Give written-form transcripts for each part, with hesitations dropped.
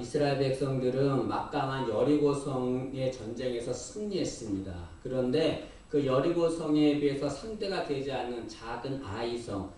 이스라엘 백성들은 막강한 여리고성의 전쟁에서 승리했습니다. 그런데 그 여리고성에 비해서 상대가 되지 않는 작은 아이성,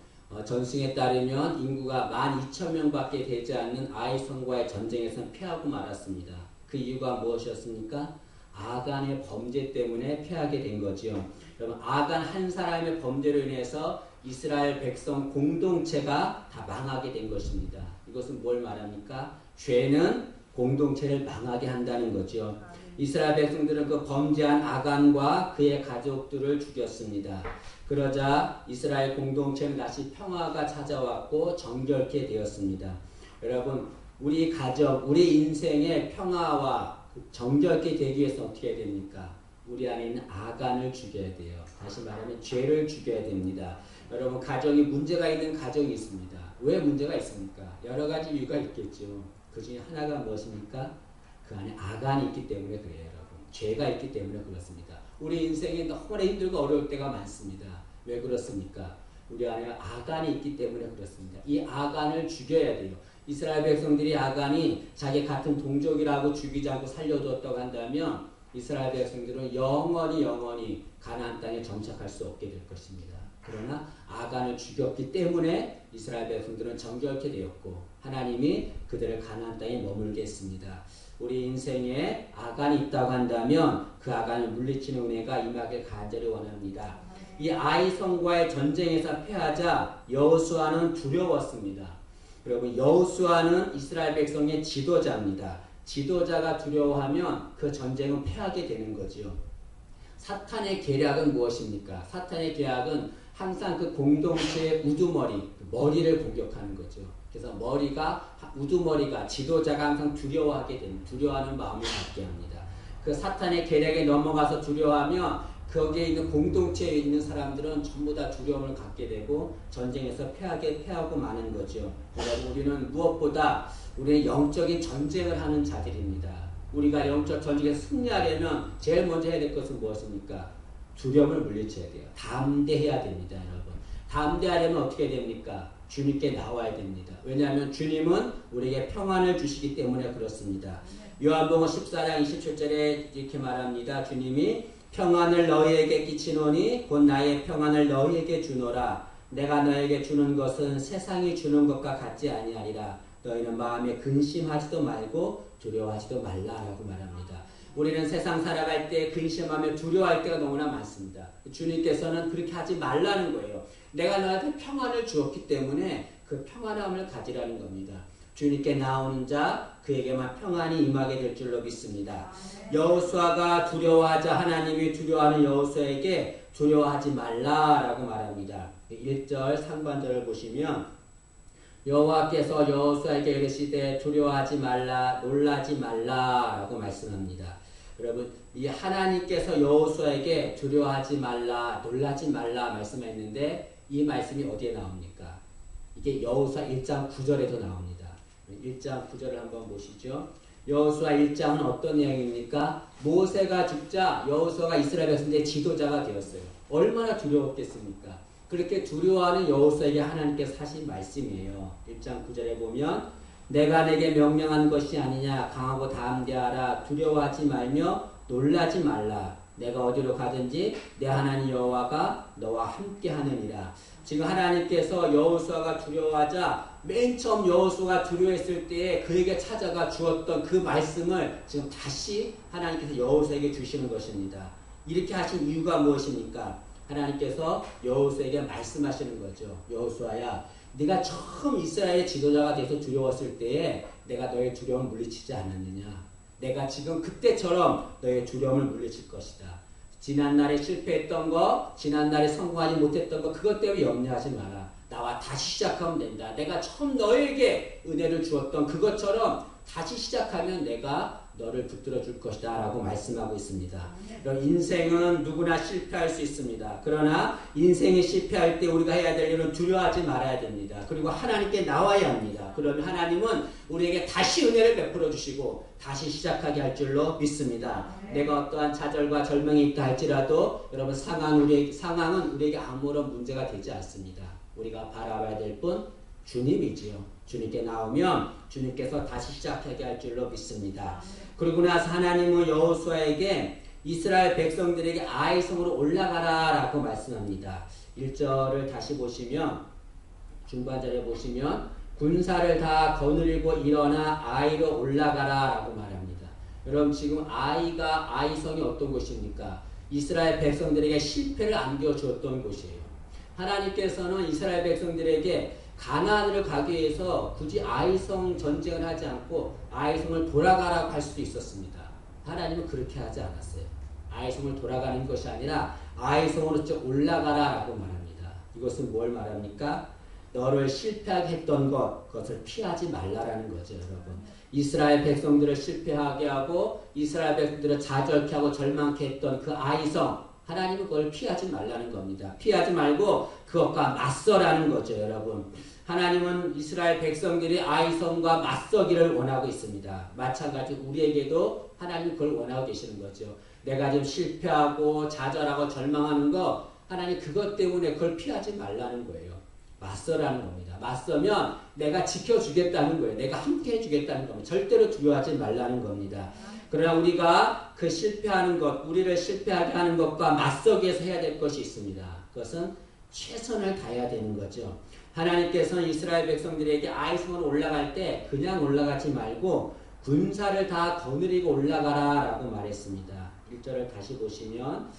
전승에 따르면 인구가 12,000명밖에 되지 않는 아이성과의 전쟁에서는 패하고 말았습니다. 그 이유가 무엇이었습니까? 아간의 범죄 때문에 패하게 된 거지요. 여러분, 아간 한 사람의 범죄로 인해서 이스라엘 백성 공동체가 다 망하게 된 것입니다. 이것은 뭘 말합니까? 죄는 공동체를 망하게 한다는 거죠. 이스라엘 백성들은 그 범죄한 아간과 그의 가족들을 죽였습니다. 그러자 이스라엘 공동체는 다시 평화가 찾아왔고 정결케 되었습니다. 여러분, 우리 가정, 우리 인생의 평화와 정결케 되기 위해서 어떻게 해야 됩니까? 우리 안에 있는 아간을 죽여야 돼요. 다시 말하면 죄를 죽여야 됩니다. 여러분, 가정이 문제가 있는 가정이 있습니다. 왜 문제가 있습니까? 여러 가지 이유가 있겠죠. 그 중에 하나가 무엇입니까? 그 안에 아간이 있기 때문에 그래요, 여러분. 죄가 있기 때문에 그렇습니다. 우리 인생에 너무나 힘들고 어려울 때가 많습니다. 왜 그렇습니까? 우리 안에 아간이 있기 때문에 그렇습니다. 이 아간을 죽여야 돼요. 이스라엘 백성들이 아간이 자기 같은 동족이라고 죽이지 않고 살려두었다고 한다면 이스라엘 백성들은 영원히 가나안 땅에 정착할 수 없게 될 것입니다. 그러나 아간을 죽였기 때문에 이스라엘 백성들은 정결케 되었고 하나님이 그들을 가나안 땅에 머물게 했습니다. 우리 인생에 아간이 있다고 한다면 그 아간을 물리치는 은혜가 임하길 간절히 원합니다. 이 아이성과의 전쟁에서 패하자 여호수아는 두려웠습니다. 여러분, 여호수아는 이스라엘 백성의 지도자입니다. 지도자가 두려워하면 그 전쟁은 패하게 되는 거지요. 사탄의 계략은 무엇입니까? 사탄의 계략은 항상 그 공동체의 우두머리, 머리를 공격하는 거죠. 그래서 우두머리가 지도자가 항상 두려워하는 마음을 갖게 합니다. 그 사탄의 계략에 넘어가서 두려워하면 거기에 있는 공동체에 있는 사람들은 전부 다 두려움을 갖게 되고 전쟁에서 패하고 마는 거죠. 그래서 우리는 무엇보다 우리는 영적인 전쟁을 하는 자들입니다. 우리가 영적 전쟁에서 승리하려면 제일 먼저 해야 될 것은 무엇입니까? 두려움을 물리쳐야 돼요. 담대해야 됩니다, 여러분. 담대하려면 어떻게 됩니까? 주님께 나와야 됩니다. 왜냐하면 주님은 우리에게 평안을 주시기 때문에 그렇습니다. 요한복음 14장 27절에 이렇게 말합니다. 주님이 평안을 너희에게 끼치노니 곧 나의 평안을 너희에게 주노라. 내가 너에게 주는 것은 세상이 주는 것과 같지 아니하리라. 너희는 마음에 근심하지도 말고 두려워하지도 말라라고 말합니다. 우리는 세상 살아갈 때 근심하며 두려워할 때가 너무나 많습니다. 주님께서는 그렇게 하지 말라는 거예요. 내가 너한테 평안을 주었기 때문에 그 평안함을 가지라는 겁니다. 주님께 나오는 자 그에게만 평안이 임하게 될 줄로 믿습니다. 여호수아가 두려워하자 하나님이 두려워하는 여호수아에게 두려워하지 말라라고 말합니다. 1절 상반절을 보시면 여호와께서 여호수아에게 이르시되 두려워하지 말라 놀라지 말라라고 말씀합니다. 여러분, 이 하나님께서 여호수아에게 두려워하지 말라 놀라지 말라 말씀했는데 이 말씀이 어디에 나옵니까? 이게 여호수아 1장 9절에도 나옵니다. 1장 9절을 한번 보시죠. 여호수아 1장은 어떤 내용입니까? 모세가 죽자 여호수아가 이스라엘 백성들의 지도자가 되었어요. 얼마나 두려웠겠습니까? 그렇게 두려워하는 여호수아에게 하나님께서 하신 말씀이에요. 1장 9절에 보면 내가 내게 명령한 것이 아니냐 강하고 담대하라 두려워하지 말며 놀라지 말라 내가 어디로 가든지 내 하나님 여호와가 너와 함께 하느니라. 지금 하나님께서 여호수아가 두려워하자 맨 처음 여호수아가 두려워했을 때에 그에게 찾아가 주었던 그 말씀을 지금 다시 하나님께서 여호수아에게 주시는 것입니다. 이렇게 하신 이유가 무엇입니까? 하나님께서 여호수아에게 말씀하시는 거죠. 여호수아야, 네가 처음 이스라엘의 지도자가 돼서 두려웠을 때에 내가 너의 두려움을 물리치지 않았느냐? 내가 지금 그때처럼 너의 두려움을 물리칠 것이다. 지난날에 실패했던 거, 지난날에 성공하지 못했던 거 그것 때문에 염려하지 마라. 나와 다시 시작하면 된다. 내가 처음 너에게 은혜를 주었던 그것처럼 다시 시작하면 내가 너를 붙들어 줄 것이다 라고 말씀하고 있습니다. 인생은 누구나 실패할 수 있습니다. 그러나 인생이 실패할 때 우리가 해야 될 일은 두려워하지 말아야 됩니다. 그리고 하나님께 나와야 합니다. 그러면 하나님은 우리에게 다시 은혜를 베풀어 주시고 다시 시작하게 할 줄로 믿습니다. 내가 어떠한 좌절과 절망이 있다 할지라도 여러분 상황은 우리에게 아무런 문제가 되지 않습니다. 우리가 바라봐야 될 분 주님이지요. 주님께 나오면 주님께서 다시 시작하게 할 줄로 믿습니다. 그리고 나서 하나님은 여호수아에게 이스라엘 백성들에게 아이성으로 올라가라 라고 말씀합니다. 1절을 다시 보시면 중반절에 보시면 군사를 다 거느리고 일어나 아이로 올라가라 라고 말합니다. 여러분 지금 아이성이 어떤 곳입니까? 이스라엘 백성들에게 실패를 안겨주었던 곳이에요. 하나님께서는 이스라엘 백성들에게 가나안으로 가기 위해서 굳이 아이성 전쟁을 하지 않고 아이성을 돌아가라고 할 수도 있었습니다. 하나님은 그렇게 하지 않았어요. 아이성을 돌아가는 것이 아니라 아이성으로 쭉 올라가라 라고 말합니다. 이것은 뭘 말합니까? 너를 실패하게 했던 그것을 피하지 말라라는 거죠, 여러분. 이스라엘 백성들을 실패하게 하고 이스라엘 백성들을 좌절케 하고 절망케 했던 그 아이성, 하나님은 그걸 피하지 말라는 겁니다. 피하지 말고 그것과 맞서라는 거죠, 여러분. 하나님은 이스라엘 백성들이 아이성과 맞서기를 원하고 있습니다. 마찬가지로 우리에게도 하나님은 그걸 원하고 계시는 거죠. 내가 지금 실패하고 좌절하고 절망하는 거, 하나님 그것 때문에 그걸 피하지 말라는 거예요. 맞서라는 겁니다. 맞서면 내가 지켜주겠다는 거예요. 내가 함께 해주겠다는 겁니다. 절대로 두려워하지 말라는 겁니다. 그러나 우리가 그 실패하는 것, 우리를 실패하게 하는 것과 맞서기 위해서 해야 될 것이 있습니다. 그것은 최선을 다해야 되는 거죠. 하나님께서는 이스라엘 백성들에게 아이성으로 올라갈 때 그냥 올라가지 말고 군사를 다 거느리고 올라가라 라고 말했습니다. 1절을 다시 보시면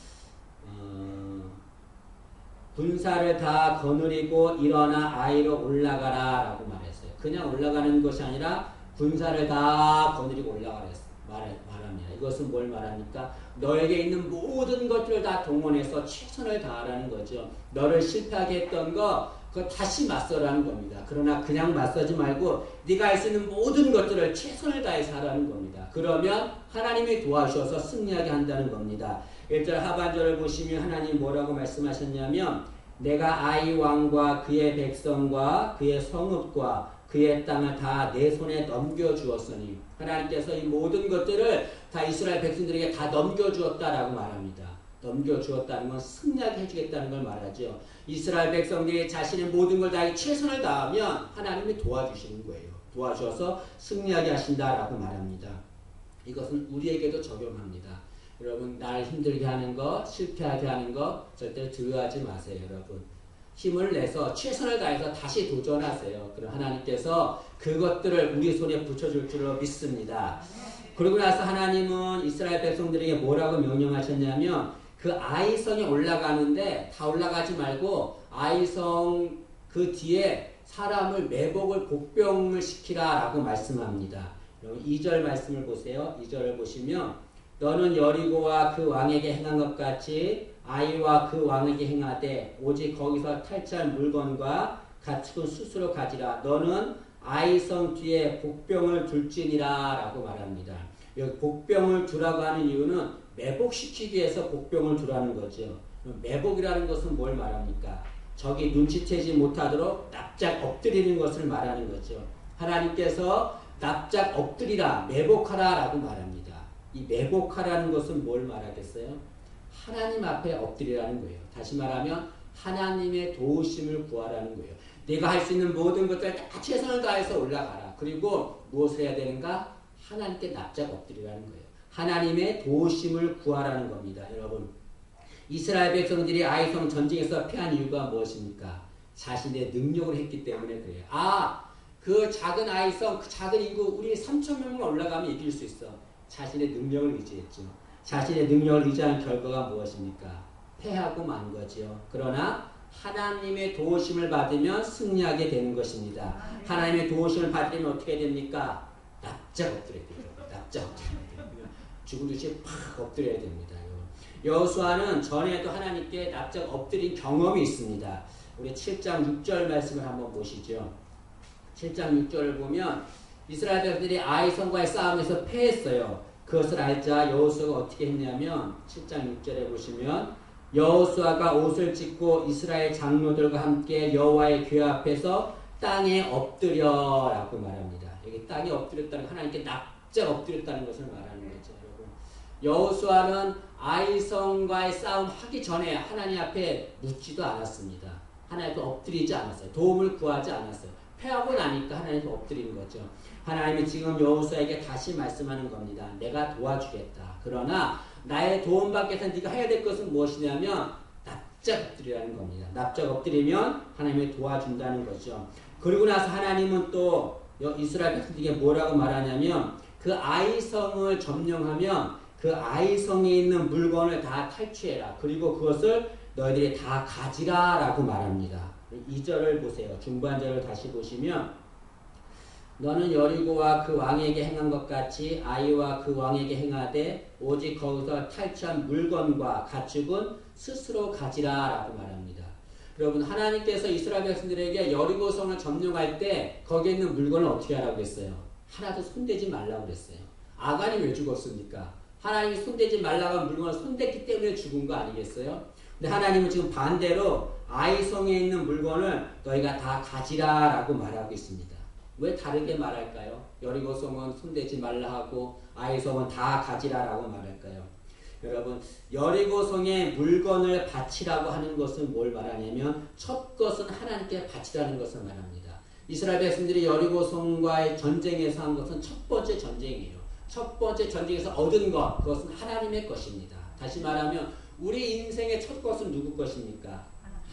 군사를 다 거느리고 일어나 아이로 올라가라 라고 말했어요. 그냥 올라가는 것이 아니라 군사를 다 거느리고 올라가라 말합니다. 이것은 뭘 말합니까? 너에게 있는 모든 것들을 다 동원해서 최선을 다하라는 거죠. 너를 실패하게 했던 거 그거 다시 맞서라는 겁니다. 그러나 그냥 맞서지 말고 네가 할 수 있는 모든 것들을 최선을 다해서 하라는 겁니다. 그러면 하나님이 도와주셔서 승리하게 한다는 겁니다. 1절 하반절을 보시면 하나님 뭐라고 말씀하셨냐면 내가 아이 왕과 그의 백성과 그의 성읍과 그의 땅을 다 내 손에 넘겨주었으니 하나님께서 이 모든 것들을 다 이스라엘 백성들에게 다 넘겨주었다라고 말합니다. 넘겨주었다는 건 승리하게 해주겠다는 걸 말하죠. 이스라엘 백성들이 자신의 모든 걸 다 최선을 다하면 하나님이 도와주시는 거예요. 도와주셔서 승리하게 하신다라고 말합니다. 이것은 우리에게도 적용합니다. 여러분 날 힘들게 하는 거, 실패하게 하는 거 절대 두려워하지 마세요. 여러분 힘을 내서 최선을 다해서 다시 도전하세요. 그럼 하나님께서 그것들을 우리 손에 붙여줄 줄로 믿습니다. 그러고 나서 하나님은 이스라엘 백성들에게 뭐라고 명령하셨냐면 그 아이성에 올라가는데 다 올라가지 말고 아이성 그 뒤에 사람을 매복을 복병을 시키라 라고 말씀합니다. 2절 말씀을 보세요. 2절을 보시면 너는 여리고와 그 왕에게 행한 것 같이 아이와 그 왕에게 행하되 오직 거기서 탈취할 물건과 가축은 스스로 가지라. 너는 아이성 뒤에 복병을 둘지니라 라고 말합니다. 여기 복병을 두라고 하는 이유는 매복시키기 위해서 복병을 두라는 거죠. 매복이라는 것은 뭘 말합니까? 적이 눈치채지 못하도록 납작 엎드리는 것을 말하는 거죠. 하나님께서 납작 엎드리라, 매복하라 라고 말합니다. 이 매복하라는 것은 뭘 말하겠어요? 하나님 앞에 엎드리라는 거예요. 다시 말하면 하나님의 도우심을 구하라는 거예요. 내가 할 수 있는 모든 것들 다 최선을 다해서 올라가라. 그리고 무엇을 해야 되는가? 하나님께 납작 엎드리라는 거예요. 하나님의 도우심을 구하라는 겁니다. 여러분 이스라엘 백성들이 아이성 전쟁에서 패한 이유가 무엇입니까? 자신의 능력을 했기 때문에 그래요. 그 작은 아이성, 그 작은 인구 우리 3,000명만 올라가면 이길 수 있어. 자신의 능력을 의지했죠. 자신의 능력을 의지한 결과가 무엇입니까? 패하고 만 거죠. 그러나 하나님의 도우심을 받으면 승리하게 되는 것입니다. 하나님의 도우심을 받으면 어떻게 됩니까? 납작 엎드려야 돼요. 납작 엎드려야 돼요. 죽은 듯이 팍 엎드려야 됩니다. 여호수아는 전에도 하나님께 납작 엎드린 경험이 있습니다. 우리 7장 6절 말씀을 한번 보시죠. 7장 6절을 보면 이스라엘 백성들이 아이성과의 싸움에서 패했어요. 그것을 알자 여호수아가 어떻게 했냐면 7장 6절에 보시면 여호수아가 옷을 찢고 이스라엘 장로들과 함께 여호와의 궤 앞에서 땅에 엎드려라고 말합니다. 여기 땅에 엎드렸다는 하나님께 납작 엎드렸다는 것을 말하는 거죠. 여러분 여호수아는 아이성과의 싸움 하기 전에 하나님 앞에 묻지도 않았습니다. 하나님 앞에 엎드리지 않았어요. 도움을 구하지 않았어요. 패하고 나니까 하나님 엎드리는 거죠. 하나님이 지금 여호수아에게 다시 말씀하는 겁니다. 내가 도와주겠다. 그러나 나의 도움받기 위해서 네가 해야 될 것은 무엇이냐면 납작 엎드리라는 겁니다. 납작 엎드리면 하나님이 도와준다는 거죠. 그리고 나서 하나님은 또 이스라엘 백성들에게 뭐라고 말하냐면 그 아이성을 점령하면 그 아이성에 있는 물건을 다 탈취해라. 그리고 그것을 너희들이 다 가지라 라고 말합니다. 2절을 보세요. 중반절을 다시 보시면 너는 여리고와 그 왕에게 행한 것 같이 아이와 그 왕에게 행하되 오직 거기서 탈취한 물건과 가축은 스스로 가지라 라고 말합니다. 여러분 하나님께서 이스라엘 백성들에게 여리고성을 점령할 때 거기에 있는 물건을 어떻게 하라고 했어요? 하나도 손대지 말라고 그랬어요. 아간이 왜 죽었습니까? 하나님이 손대지 말라고 한 물건을 손댔기 때문에 죽은 거 아니겠어요? 근데 하나님은 지금 반대로 아이성에 있는 물건을 너희가 다 가지라 라고 말하고 있습니다. 왜 다르게 말할까요? 여리고성은 손대지 말라 하고 아이성은 다 가지라 라고 말할까요? 여러분 여리고성에 물건을 바치라고 하는 것은 뭘 말하냐면 첫 것은 하나님께 바치라는 것을 말합니다. 이스라엘 백성들이 여리고성과의 전쟁에서 한 것은 첫 번째 전쟁이에요. 첫 번째 전쟁에서 얻은 것, 그것은 하나님의 것입니다. 다시 말하면 우리 인생의 첫 것은 누구 것입니까?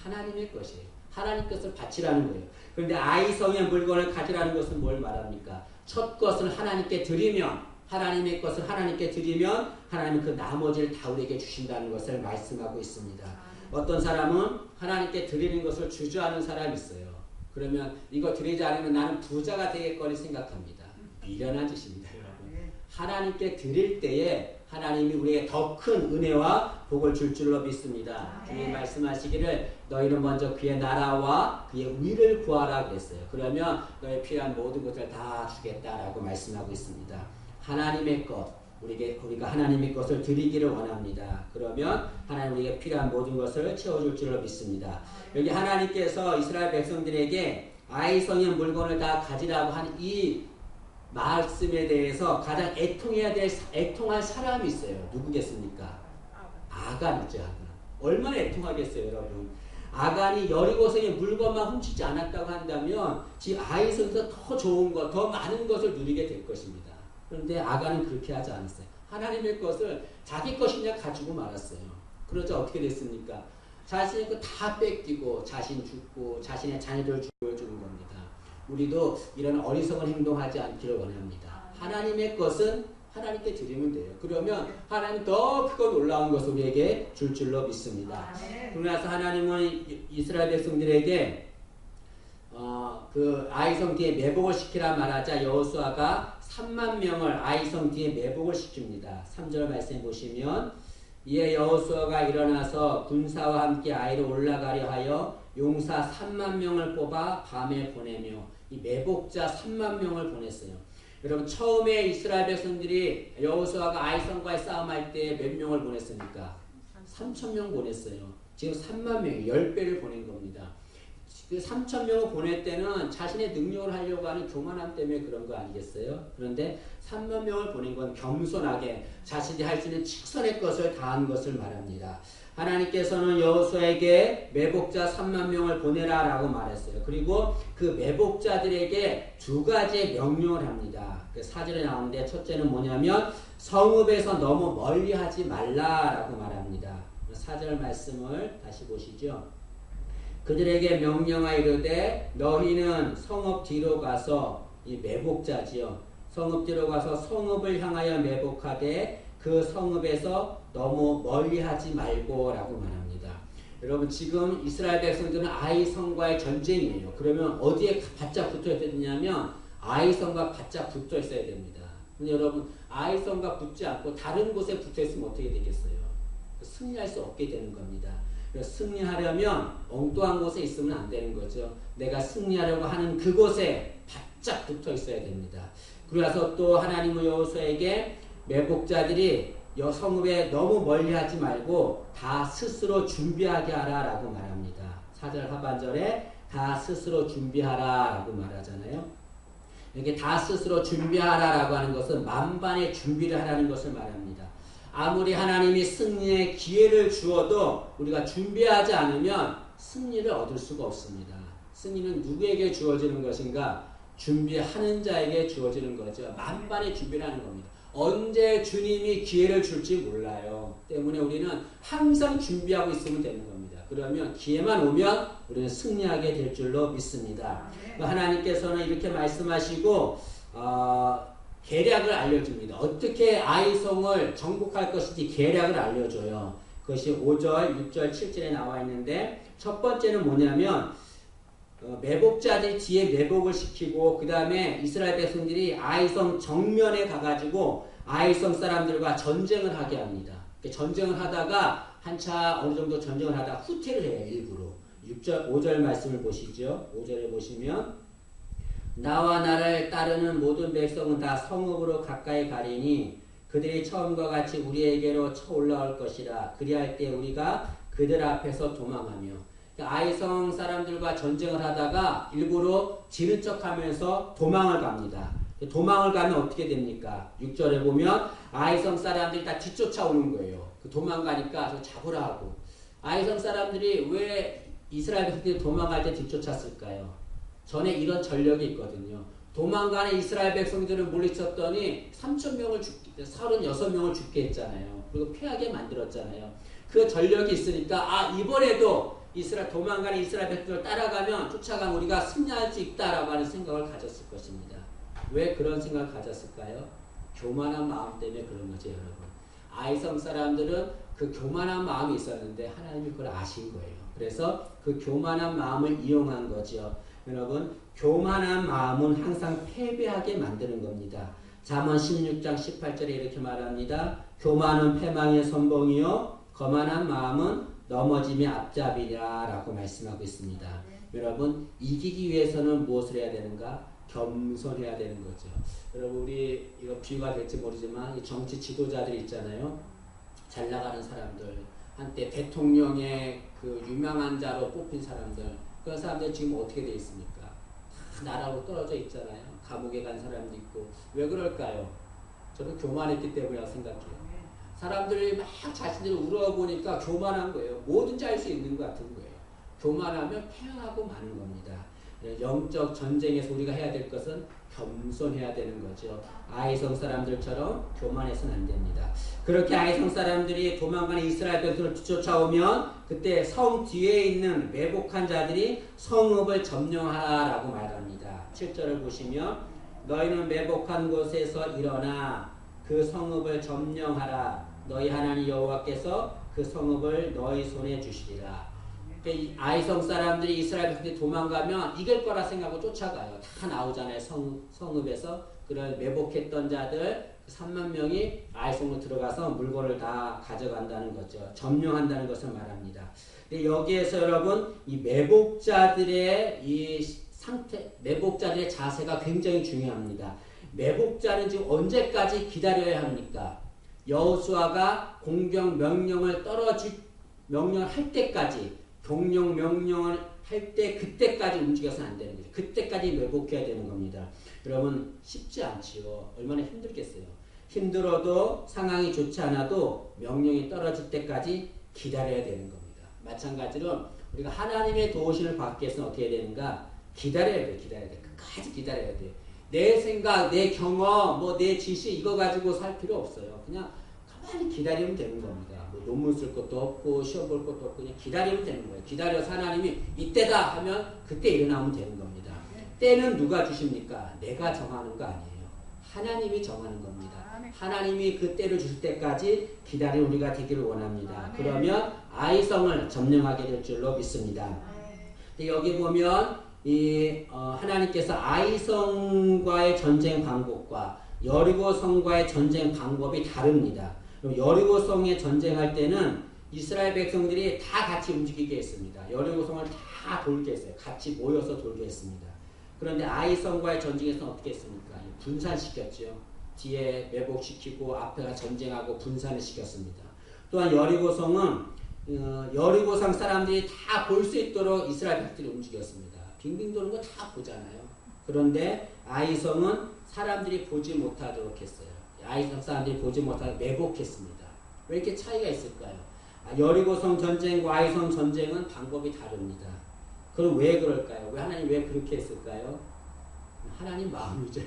하나님의 것이에요. 하나님 것을 바치라는 거예요. 그런데 아이성의 물건을 가지라는 것은 뭘 말합니까? 첫 것을 하나님께 드리면, 하나님의 것을 하나님께 드리면 하나님은 그 나머지를 다 우리에게 주신다는 것을 말씀하고 있습니다. 어떤 사람은 하나님께 드리는 것을 주저하는 사람이 있어요. 그러면 이거 드리지 않으면 나는 부자가 되겠거니 생각합니다. 미련한 짓입니다, 여러분. 하나님께 드릴 때에 하나님이 우리에게 더 큰 은혜와 복을 줄 줄로 믿습니다. 주님 말씀하시기를 너희는 먼저 그의 나라와 그의 의를 구하라 그랬어요. 그러면 너희 필요한 모든 것을 다 주겠다라고 말씀하고 있습니다. 하나님의 것, 우리가 하나님의 것을 드리기를 원합니다. 그러면 하나님 우리에게 필요한 모든 것을 채워줄 줄로 믿습니다. 여기 하나님께서 이스라엘 백성들에게 아이성의 물건을 다 가지라고 한 이 말씀에 대해서 가장 애통할 사람이 있어요. 누구겠습니까? 아간이죠. 아간. 얼마나 애통하겠어요, 여러분. 아간이 여리고성의 물건만 훔치지 않았다고 한다면 지금 아이성에서 더 좋은 것, 더 많은 것을 누리게 될 것입니다. 그런데 아간은 그렇게 하지 않았어요. 하나님의 것을 자기 것이냐 가지고 말았어요. 그러자 어떻게 됐습니까? 자신의 것 다 뺏기고 자신 죽고 자신의 자녀들 죽여주는 겁니다. 우리도 이런 어리석은 행동하지 않기를 원합니다. 하나님의 것은 하나님께 드리면 돼요. 그러면 하나님 더 크고 놀라운 것을 우리에게 줄 줄로 믿습니다. 그러나서 하나님은 이스라엘 백성들에게 그 아이성 뒤에 매복을 시키라 말하자 여호수아가 3만 명을 아이성 뒤에 매복을 시킵니다. 3절 말씀 보시면 이에 여호수아가 일어나서 군사와 함께 아이로 올라가려 하여 용사 3만 명을 뽑아 밤에 보내며 이 매복자 3만 명을 보냈어요. 여러분 처음에 이스라엘 백성들이 여호수아가 아이성과의 싸움할 때 몇 명을 보냈습니까? 3,000명 보냈어요. 지금 3만 명이 10배를 보낸 겁니다. 그 3,000명을 보낼 때는 자신의 능력을 하려고 하는 교만함 때문에 그런 거 아니겠어요? 그런데 3만 명을 보낸 건 겸손하게 자신이 할 수 있는 최선의 것을 다한 것을 말합니다. 하나님께서는 여호수아에게 매복자 3만 명을 보내라 라고 말했어요. 그리고 그 매복자들에게 두 가지의 명령을 합니다. 그 4절에 나오는데 첫째는 뭐냐면 성읍에서 너무 멀리 하지 말라 라고 말합니다. 4절 말씀을 다시 보시죠. 그들에게 명령하여 이르되 너희는 성읍 뒤로 가서 이 매복자지요. 성읍 뒤로 가서 성읍을 향하여 매복하되 그 성읍에서 너무 멀리 하지 말고 라고 말합니다. 여러분 지금 이스라엘 백성들은 아이성과의 전쟁이에요. 그러면 어디에 바짝 붙어 있어야 되냐면 아이성과 바짝 붙어 있어야 됩니다. 근데 여러분 아이성과 붙지 않고 다른 곳에 붙어 있으면 어떻게 되겠어요? 승리할 수 없게 되는 겁니다. 승리하려면 엉뚱한 곳에 있으면 안 되는 거죠. 내가 승리하려고 하는 그곳에 바짝 붙어 있어야 됩니다. 그래서 또 하나님은 여호수아에게 매복자들이 성읍에 너무 멀리 하지 말고 다 스스로 준비하게 하라 라고 말합니다. 4절 하반절에 다 스스로 준비하라 라고 말하잖아요. 이렇게 다 스스로 준비하라 라고 하는 것은 만반의 준비를 하라는 것을 말합니다. 아무리 하나님이 승리의 기회를 주어도 우리가 준비하지 않으면 승리를 얻을 수가 없습니다. 승리는 누구에게 주어지는 것인가? 준비하는 자에게 주어지는 거죠. 만반의 준비를 하는 겁니다. 언제 주님이 기회를 줄지 몰라요. 때문에 우리는 항상 준비하고 있으면 되는 겁니다. 그러면 기회만 오면 우리는 승리하게 될 줄로 믿습니다. 하나님께서는 이렇게 말씀하시고 계략을 알려줍니다. 어떻게 아이성을 정복할 것인지 계략을 알려줘요. 그것이 5절, 6절, 7절에 나와 있는데 첫 번째는 뭐냐면 매복자들이 뒤에 매복을 시키고 그 다음에 이스라엘 백성들이 아이성 정면에 가가지고 아이성 사람들과 전쟁을 하게 합니다. 전쟁을 하다가 한차 어느 정도 전쟁을 하다가 후퇴를 해요. 일부러. 6절, 5절 말씀을 보시죠. 5절에 보시면 나와 나를 따르는 모든 백성은 다 성읍으로 가까이 가리니 그들이 처음과 같이 우리에게로 쳐 올라올 것이라. 그리할 때 우리가 그들 앞에서 도망하며. 아이성 사람들과 전쟁을 하다가 일부러 지는 척하면서 도망을 갑니다. 도망을 가면 어떻게 됩니까? 6절에 보면 아이성 사람들이 다 뒤쫓아오는 거예요. 도망가니까 저 잡으라 하고. 아이성 사람들이 왜 이스라엘 백성들이 도망갈 때 뒤쫓았을까요? 전에 이런 전력이 있거든요. 도망가는 이스라엘 백성들을 물리쳤더니 36명을 죽게 했잖아요. 그리고 패하게 만들었잖아요. 그 전력이 있으니까 이번에도 도망가는 이스라엘 백성을 따라가면 쫓아가면 우리가 승리할 수 있다라고 하는 생각을 가졌을 것입니다. 왜 그런 생각을 가졌을까요? 교만한 마음 때문에 그런 거죠, 여러분. 아이성 사람들은 그 교만한 마음이 있었는데 하나님이 그걸 아신 거예요. 그래서 그 교만한 마음을 이용한 거죠. 여러분, 교만한 마음은 항상 패배하게 만드는 겁니다. 잠언 16장 18절에 이렇게 말합니다. 교만은 패망의 선봉이요 거만한 마음은 넘어짐의 앞잡이라 라고 말씀하고 있습니다. 여러분, 이기기 위해서는 무엇을 해야 되는가? 겸손해야 되는 거죠. 여러분, 우리 이거 비유가 될지 모르지만 정치 지도자들이 있잖아요. 잘 나가는 사람들, 한때 대통령의 그 유명한 자로 뽑힌 사람들, 그런 사람들 지금 어떻게 돼 있습니까? 다 나라로 떨어져 있잖아요. 감옥에 간 사람도 있고. 왜 그럴까요? 저는 교만했기 때문이라고 생각해요. 사람들이 막 자신들을 우러보니까 교만한 거예요. 뭐든지 할 수 있는 것 같은 거예요. 교만하면 패하고 마는 겁니다. 영적 전쟁에서 우리가 해야 될 것은 겸손해야 되는 거죠. 아이성 사람들처럼 교만해서는 안 됩니다. 그렇게 아이성 사람들이 도망가는 이스라엘 백성을 쫓아오면 그때 성 뒤에 있는 매복한 자들이 성읍을 점령하라고 말합니다. 7절을 보시면 너희는 매복한 곳에서 일어나 그 성읍을 점령하라. 너희 하나님 여호와께서 그 성읍을 너희 손에 주시리라. 아이성 사람들이 이스라엘 백성들이 도망가면 이길 거라 생각하고 쫓아가요. 다 나오잖아요. 성읍에서. 그런 매복했던 자들 3만 명이 아이성으로 들어가서 물건을 다 가져간다는 거죠. 점령한다는 것을 말합니다. 여기에서 여러분 이 매복자들의 이 상태, 매복자들의 자세가 굉장히 중요합니다. 매복자는 지금 언제까지 기다려야 합니까? 여호수아가 공격 명령을 명령을 할 때까지 경영 명령을 할 때 그때까지 움직여서는 안 되는 거죠. 그때까지 매복해야 되는 겁니다. 여러분 쉽지 않지요. 얼마나 힘들겠어요. 힘들어도 상황이 좋지 않아도 명령이 떨어질 때까지 기다려야 되는 겁니다. 마찬가지로 우리가 하나님의 도우심을 받기 위해서는 어떻게 해야 되는가? 기다려야 돼. 끝까지 기다려야 돼. 내 생각, 내 경험, 내 지식 이거 가지고 살 필요 없어요. 그냥 가만히 기다리면 되는 겁니다. 논문 쓸 것도 없고 시험 볼 것도 없고 그냥 기다리면 되는 거예요. 기다려서 하나님이 이때다 하면 그때 일어나면 되는 겁니다. 때는 누가 주십니까? 내가 정하는 거 아니에요. 하나님이 정하는 겁니다. 하나님이 그 때를 주실 때까지 기다리는 우리가 되기를 원합니다. 그러면 아이성을 점령하게 될 줄로 믿습니다. 여기 보면 하나님께서 아이성과의 전쟁 방법과 여리고성과의 전쟁 방법이 다릅니다. 여리고성에 전쟁할 때는 이스라엘 백성들이 다 같이 움직이게 했습니다. 여리고성을 다 돌게 했어요. 같이 모여서 돌게 했습니다. 그런데 아이성과의 전쟁에서는 어떻게 했습니까? 분산시켰죠. 뒤에 매복시키고 앞에가 전쟁하고 분산을 시켰습니다. 또한 여리고성은 여리고성 사람들이 다 볼 수 있도록 이스라엘 백성들이 움직였습니다. 빙빙 도는 거 다 보잖아요. 그런데 아이성은 사람들이 보지 못하도록 했어요. 아이성 사람들이 보지 못하도록 매복했습니다. 왜 이렇게 차이가 있을까요? 여리고성 전쟁과 아이성 전쟁은 방법이 다릅니다. 그럼 왜 그럴까요? 왜 하나님 왜 그렇게 했을까요? 하나님 마음이죠.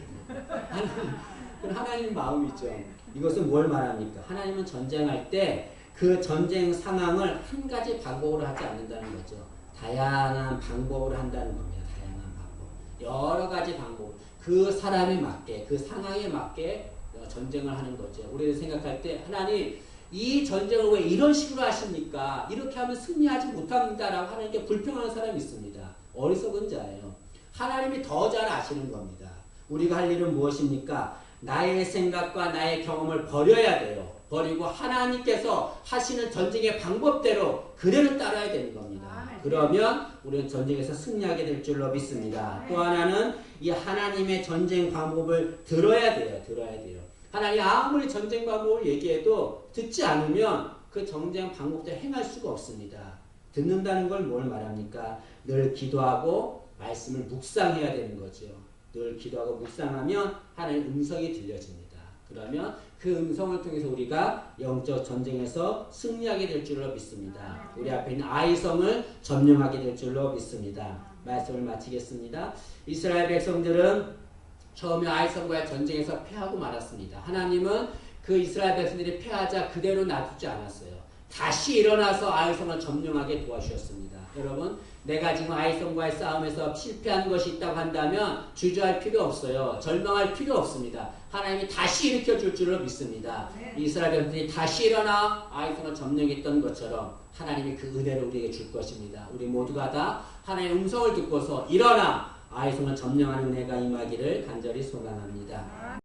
하나님 마음이죠. 이것은 뭘 말합니까? 하나님은 전쟁할 때 그 전쟁 상황을 한 가지 방법으로 하지 않는다는 거죠. 다양한 방법으로 한다는 겁니다. 다양한 방법. 여러 가지 방법. 그 사람에 맞게, 그 상황에 맞게 전쟁을 하는 거죠. 우리가 생각할 때 하나님 이 전쟁을 왜 이런 식으로 하십니까? 이렇게 하면 승리하지 못합니다라고 하는 게 불평하는 사람이 있습니다. 어리석은 자예요. 하나님이 더 잘 아시는 겁니다. 우리가 할 일은 무엇입니까? 나의 생각과 나의 경험을 버려야 돼요. 버리고 하나님께서 하시는 전쟁의 방법대로 그대로 따라야 되는 겁니다. 그러면 우리는 전쟁에서 승리하게 될 줄로 믿습니다. 또 하나는 이 하나님의 전쟁 방법을 들어야 돼요. 들어야 돼요. 하나님 아무리 전쟁 방법을 얘기해도 듣지 않으면 그 전쟁 방법대로 행할 수가 없습니다. 듣는다는 걸 뭘 말합니까? 늘 기도하고 말씀을 묵상해야 되는 거죠. 늘 기도하고 묵상하면 하나님의 음성이 들려집니다. 그러면 그 음성을 통해서 우리가 영적 전쟁에서 승리하게 될 줄로 믿습니다. 우리 앞에 있는 아이성을 점령하게 될 줄로 믿습니다. 말씀을 마치겠습니다. 이스라엘 백성들은 처음에 아이성과의 전쟁에서 패하고 말았습니다. 하나님은 그 이스라엘 백성들이 패하자 그대로 놔두지 않았어요. 다시 일어나서 아이성을 점령하게 도와주셨습니다. 여러분, 내가 지금 아이성과의 싸움에서 실패한 것이 있다고 한다면 주저할 필요 없어요. 절망할 필요 없습니다. 하나님이 다시 일으켜 줄 줄로 믿습니다. 이스라엘 백성들이 다시 일어나 아이성을 점령했던 것처럼 하나님이 그 은혜를 우리에게 줄 것입니다. 우리 모두가 다 하나님의 음성을 듣고서 일어나 아이성을 점령하는 은혜가 임하기를 간절히 소망합니다.